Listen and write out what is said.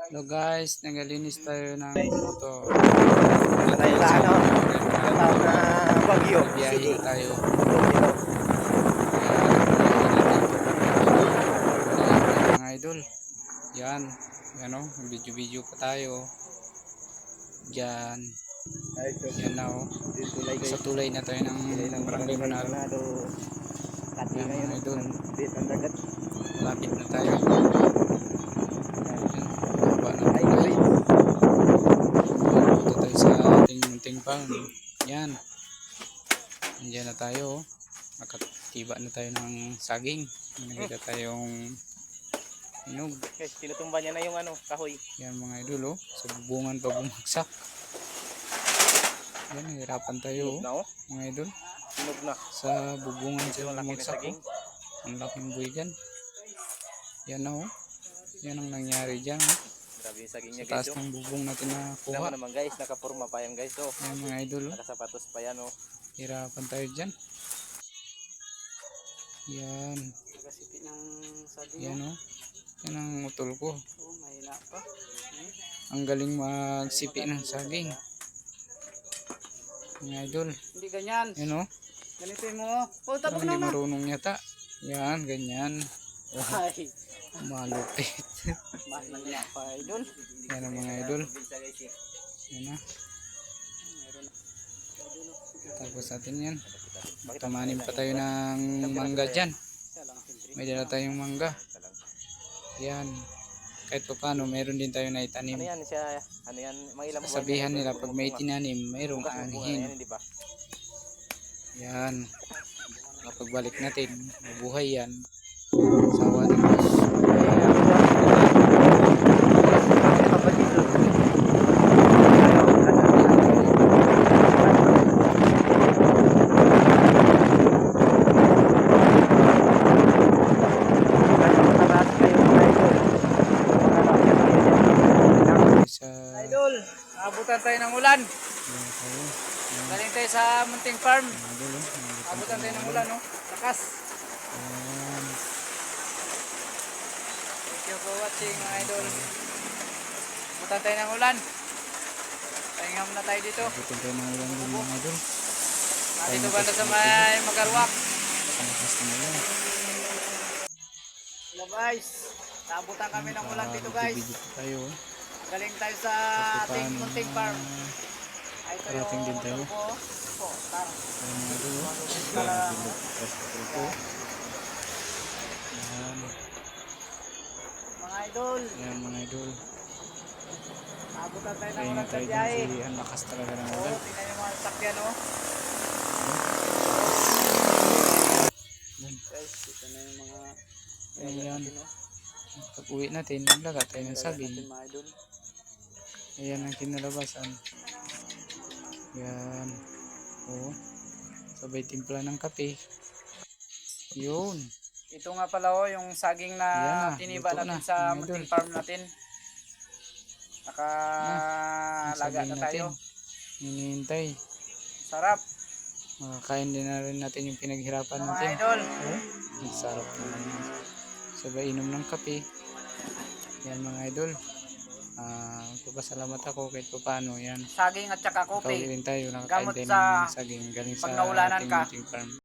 Hello guys, nagalinis tayo ng motor. Tayo sa ano, tawag na Bagyo Biyahe City. tayo. Mga idol. Yan. Ano, video-video pa tayo. Diyan. Yan na oh. Sa tulay na tayo ng Barangay Manalo. Kati Yan ngayon, mga idol. ang dagat. Malapit na tayo. Yan. Baba na Ay, tulay. guys. Punta tayo sa ating munting farm. Yan. Andiyan na tayo. Nakatiba na tayo ng saging. May nakita tayong inog. Guys, tinutumba niya na yung ano, kahoy. Yan mga idol oh. Sa bubungan pa bumagsak. Yan, nahirapan tayo Hinog na oh. oh. Mga idol. Hinog na. Sa bubungan Ito siya ang laki na bumagsak saging. oh. Ang laking buhay dyan. Yan na oh. Yan ang nangyari dyan oh. Grabe yung saging Sa niya taas guys. ng bubong natin na Tignan mo kuha. naman guys, nakapurma pa yan guys. Oh. Yan mga idol oh. Nakasapatos pa yan oh. Hirapan tayo dyan. Yan. Nagasipi ng saging. Yan oh. Yan ang utol ko. Oh, mahina pa. Ang galing magsipi ng saging. Mga idol. Hindi ganyan. Yan oh. Ganito mo. Oh, Parang tabog hindi na. marunong yata. Yan, ganyan. Ay, Malupit. mahina pa idol. Yan ang mga idol. Yan na. Tapos natin yan. Tamanin pa tayo ng mangga dyan. May dala tayong mangga. Yan. Kahit pa paano, meron din tayo na itanim. Ano yan siya? Ano yan? Mga ilang buwan Sabihan yan, nila, ito, pag bunga. may tinanim, mayroong Bukas ng bunga na yan, anihin. hindi ba? Yan. Mapagbalik natin, mabuhay yan. Sawa ng Diyos. Sa... Idol, abutan tayo ng ulan. Yan tayo. Yan. Galing tayo sa munting farm. Mga idol, oh. Abutan tayo ng ulan, no? Lakas. Yan. Thank you for watching, mga idol. Abutan tayo ng ulan. Pahinga muna tayo dito. Abutin tayo ng ulan din mga idol. Dito banda sa may Magarwak. Panakas na ulan. Hello guys, naabutan kami ng ulan dito guys. Video pa tayo. Oh. Galing tayo sa ating munting farm. Ay, ito Parating din tayo. yung po. Tara. Ayan mga idol. Oh. Kala. Yan. Mga idol, Yan mga idol. naabutan tayo ng Kaya ulan nga sa tayo din biyahe. si ang lakas talaga ng Oo, ulan. tingnan yung mga sakyan, oh. Yan. Guys, ito na yung mga Ayan. natin, oh. Pag uwi natin, laga tayo ng saging. Natin, mga idol. Ayan ang kinalabasan. Yan. Oo. Sabay timpla ng kape. Yun. Ito nga pala oh, yung saging na Yan na, tiniba luto natin na, sa mga munting idol. farm natin. Ang Nakalaga saging na tayo. Hinihintay. Sarap. Makakain din na rin natin yung pinaghirapan Mga natin. idol. Oh, ang sarap naman. Sabay inom ng kape. Yan mga idol. Papasalamat ako kahit pa paano. Yan. Saging at saka Nakauwi kopi. rin tayo. Nakakain Gamot din sa ng saging. Galing pag sa naulanan ating ka. munting farm.